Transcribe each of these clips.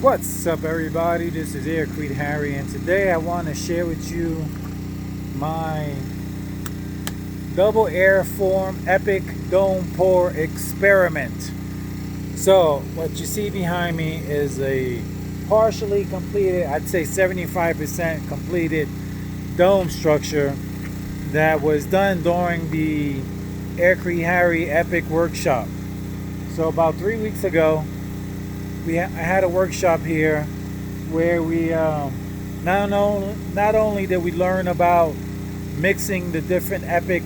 What's up, everybody? This is Aircrete Harry, and today I want to share with you my double airform epic dome pour experiment. So what you see behind me is a partially completed, I'd say 75% completed dome structure that was done during the Aircrete Harry epic workshop. So about 3 weeks ago, I had a workshop here where we not only did we learn about mixing the different epic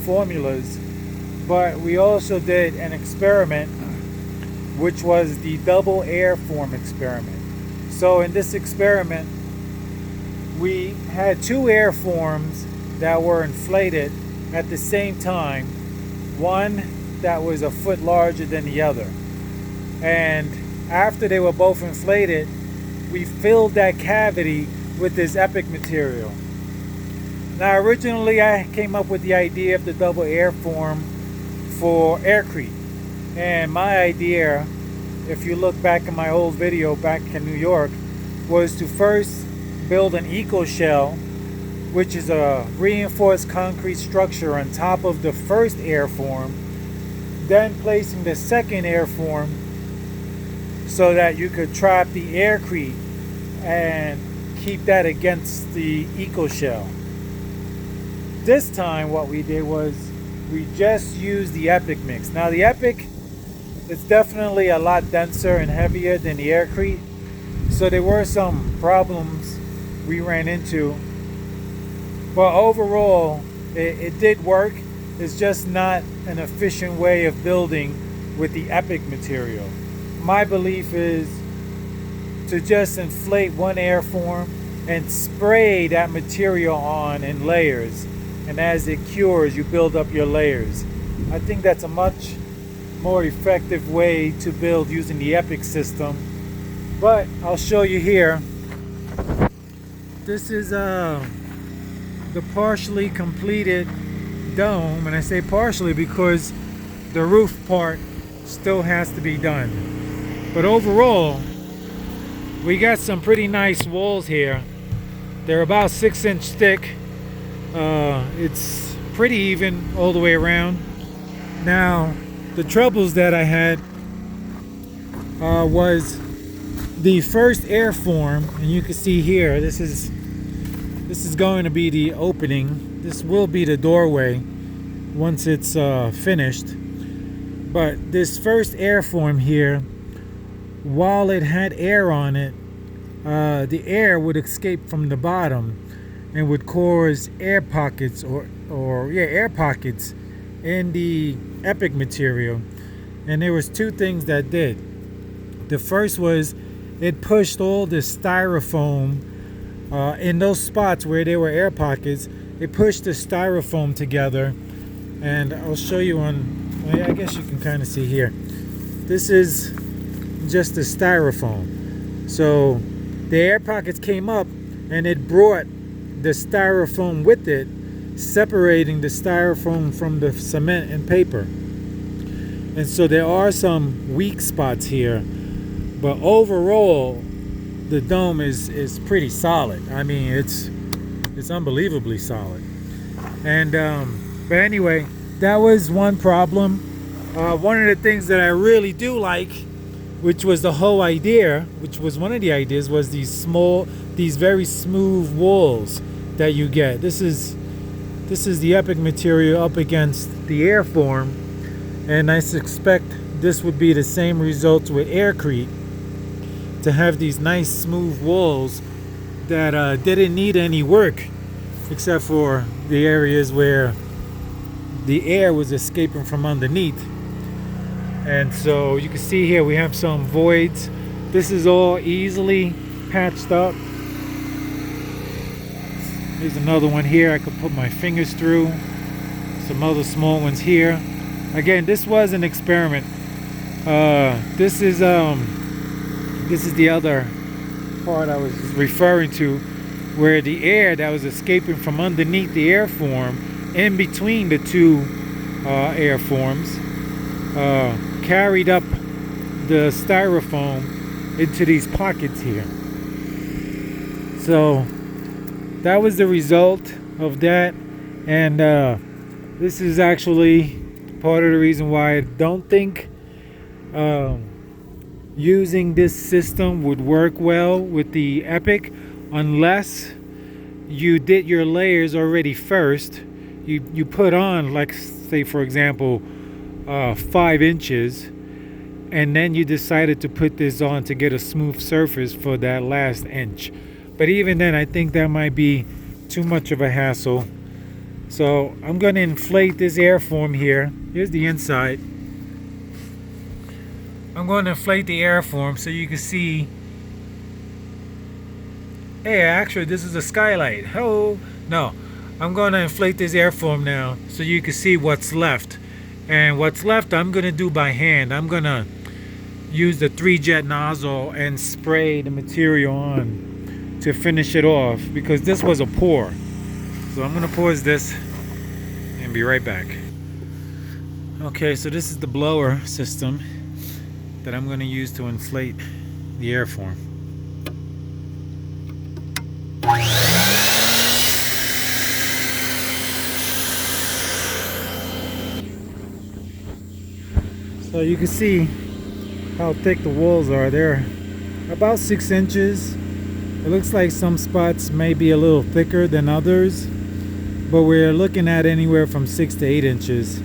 formulas, but we also did an experiment, which was the double airform experiment. So in this experiment, we had two airforms that were inflated at the same time, one that was a foot larger than the other. And after they were both inflated, we filled that cavity with this epic material. Now, originally I came up with the idea of the double airform for Aircrete. And my idea, if you look back in my old video back in New York, was to first build an eco shell, which is a reinforced concrete structure on top of the first airform, then placing the second airform so that you could trap the Aircrete and keep that against the eco shell. This time what we did was we just used the epic mix. Now the epic is definitely a lot denser and heavier than the Aircrete, so there were some problems we ran into, but overall it did work. It's just not an efficient way of building with the epic material. My belief is to just inflate one airform and spray that material on in layers, and as it cures you build up your layers. I think that's a much more effective way to build using the epic system, but I'll show you here. This is the partially completed dome, and I say partially because the roof part still has to be done. But overall, we got some pretty nice walls here. They're about 6-inch thick. It's pretty even all the way around. Now, the troubles that I had was the first airform, and you can see here, this is going to be the opening. This will be the doorway once it's finished. But this first airform here, while it had air on it, the air would escape from the bottom and would cause air pockets air pockets in the epic material. And there was two things that did. The first was it pushed all the styrofoam in those spots where there were air pockets. It pushed the styrofoam together, and I'll show you I guess you can kind of see here. This is just the styrofoam. So the air pockets came up and it brought the styrofoam with it, separating the styrofoam from the cement and paper. And so there are some weak spots here, but overall the dome is pretty solid. I mean, it's unbelievably solid. And but anyway, that was one problem. One of the things that I really do like, which was the whole idea, which was one of the ideas, was these very smooth walls that you get. This is the epic material up against the airform, and I suspect this would be the same results with Aircrete, to have these nice smooth walls that didn't need any work except for the areas where the air was escaping from underneath. And so you can see here we have some voids. This is all easily patched up. There's another one here I could put my fingers through. Some other small ones here. Again, this was an experiment. This is the other part I was referring to, where the air that was escaping from underneath the airform, in between the two airforms, carried up the styrofoam into these pockets here. So that was the result of that, and this is actually part of the reason why I don't think using this system would work well with the Epic unless you did your layers already first. You put on, like, say for example, 5 inches, and then you decided to put this on to get a smooth surface for that last inch. But even then, I think that might be too much of a hassle. So I'm going to inflate this airform here. Here's the inside. I'm going to inflate the airform so you can see. Hey, actually, this is a skylight. Oh, no. I'm going to inflate this airform now so you can see what's left. And what's left, I'm going to do by hand. I'm going to use the 3-jet nozzle and spray the material on to finish it off, because this was a pour. So I'm going to pause this and be right back. Okay, so this is the blower system that I'm going to use to inflate the airform. So you can see how thick the walls are. They're about 6 inches. It looks like some spots may be a little thicker than others, but we're looking at anywhere from 6 to 8 inches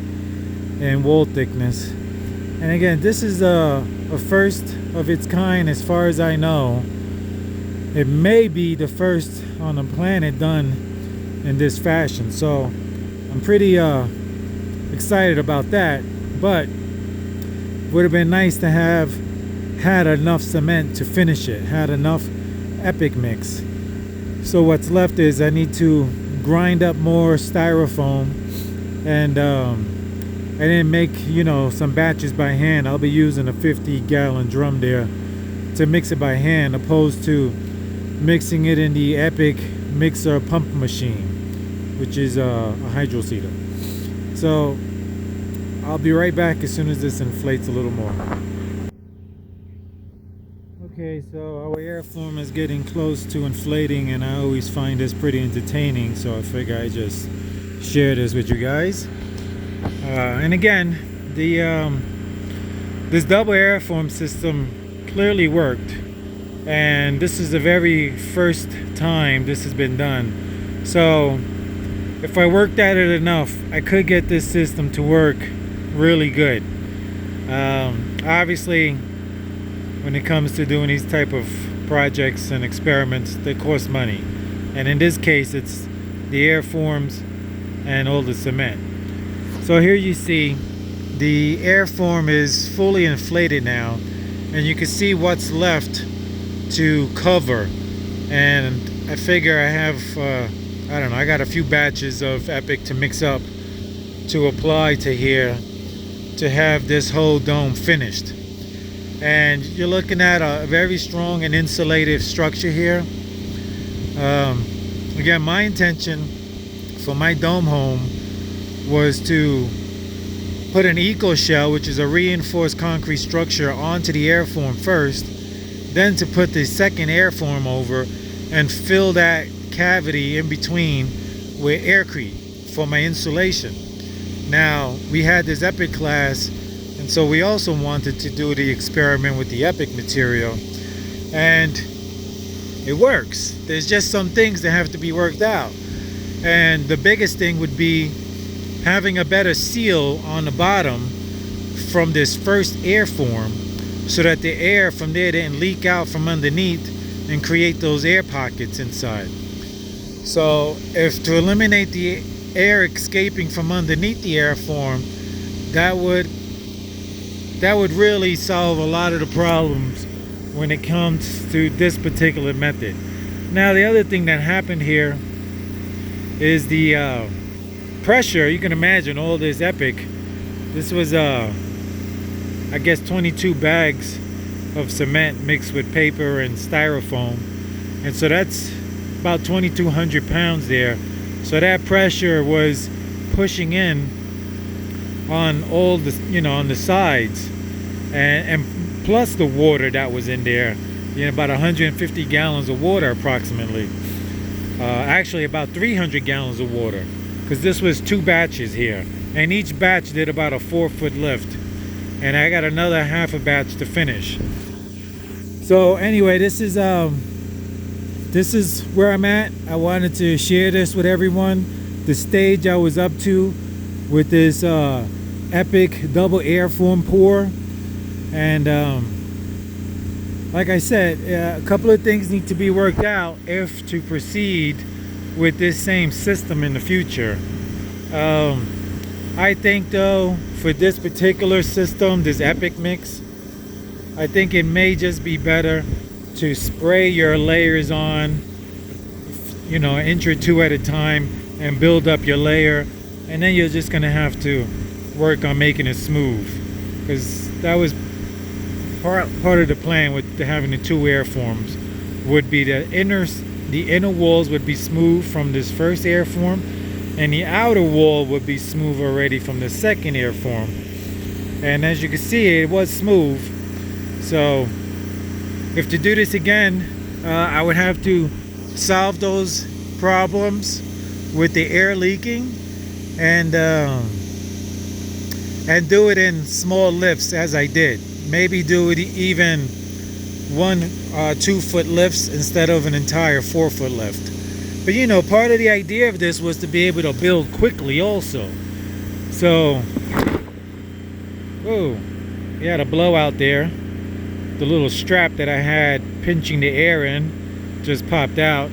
in wall thickness. And again, this is a first of its kind as far as I know. It may be the first on the planet done in this fashion, so I'm pretty excited about that. But would have been nice to have had enough cement to finish it, had enough Epic mix. So what's left is I need to grind up more styrofoam, and I didn't make, some batches by hand. I'll be using a 50-gallon drum there to mix it by hand, opposed to mixing it in the Epic mixer pump machine, which is a hydro seeder. So I'll be right back as soon as this inflates a little more. Okay, so our airform is getting close to inflating, and I always find this pretty entertaining, so I figure I just share this with you guys. And again, this double airform system clearly worked, and this is the very first time this has been done. So if I worked at it enough, I could get this system to work really good. Obviously, when it comes to doing these type of projects and experiments, they cost money, and in this case it's the airforms and all the cement. So here you see the airform is fully inflated now, and you can see what's left to cover. And I figure I have I don't know, I got a few batches of Epic to mix up to apply to here to have this whole dome finished. And you're looking at a very strong and insulated structure here. Again, my intention for my dome home was to put an eco shell, which is a reinforced concrete structure, onto the airform first, then to put the second airform over and fill that cavity in between with Aircrete for my insulation. Now, we had this Epic class, and so we also wanted to do the experiment with the Epic material, and it works. There's just some things that have to be worked out, and the biggest thing would be having a better seal on the bottom from this first airform, so that the air from there didn't leak out from underneath and create those air pockets inside. So if to eliminate the air escaping from underneath the airform, that would really solve a lot of the problems when it comes to this particular method. Now, the other thing that happened here is the pressure. You can imagine all this Epic. This was I guess 22 bags of cement mixed with paper and styrofoam, and so that's about 2,200 pounds there. So that pressure was pushing in on all the, on the sides, and plus the water that was in there. About 150 gallons of water approximately. Actually about 300 gallons of water, because this was 2 batches here, and each batch did about a 4-foot lift, and I got another half a batch to finish. So anyway, this is where I'm at. I wanted to share this with everyone, the stage I was up to with this epic double airform pour. And like I said, a couple of things need to be worked out if to proceed with this same system in the future. I think though, for this particular system, this epic mix, I think it may just be better to spray your layers on, an inch or 2 at a time, and build up your layer, and then you're just gonna have to work on making it smooth, because that was part of the plan with having the 2 airforms. Would be the inner walls would be smooth from this first airform, and the outer wall would be smooth already from the second airform. And as you can see, it was smooth. So if to do this again, I would have to solve those problems with the air leaking, and do it in small lifts as I did. Maybe do it even 1-2 foot lifts instead of an entire 4-foot lift. But part of the idea of this was to be able to build quickly also. So, whoa, we had a blowout there. The little strap that I had pinching the air in just popped out.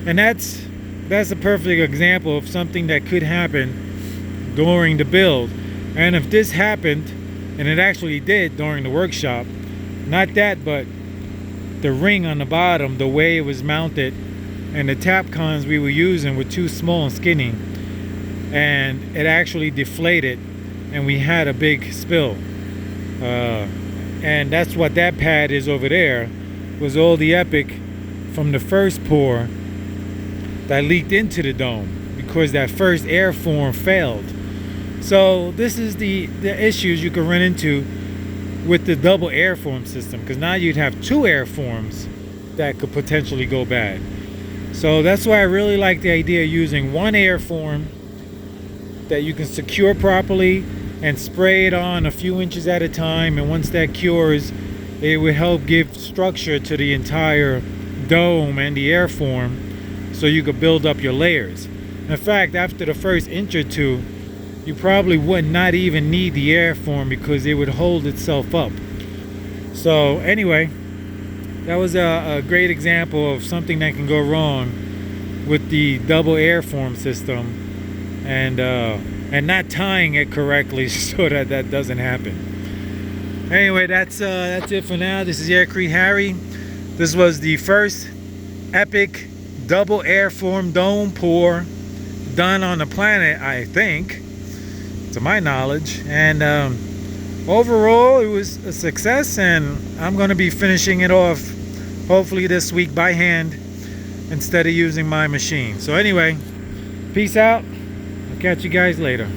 And that's a perfect example of something that could happen during the build. And if this happened, and it actually did during the workshop, not that, but the ring on the bottom, the way it was mounted, and the tap cons we were using were too small and skinny, and it actually deflated, and we had a big spill. And that's what that pad is over there, was all the epic from the first pour that leaked into the dome because that first airform failed. So this is the issues you can run into with the double airform system, because now you'd have 2 airforms that could potentially go bad. So that's why I really like the idea of using 1 airform that you can secure properly and spray it on a few inches at a time, and once that cures, it will help give structure to the entire dome and the airform, so you could build up your layers. In fact, after the first inch or 2, you probably would not even need the airform because it would hold itself up. So anyway, that was a great example of something that can go wrong with the double airform system, and not tying it correctly so that doesn't happen. Anyway, that's it for now. This is Aircrete Harry. This was the first epic double airform dome pour done on the planet, I think, to my knowledge. And overall, it was a success, and I'm going to be finishing it off hopefully this week by hand instead of using my machine. So anyway, peace out. I'll catch you guys later.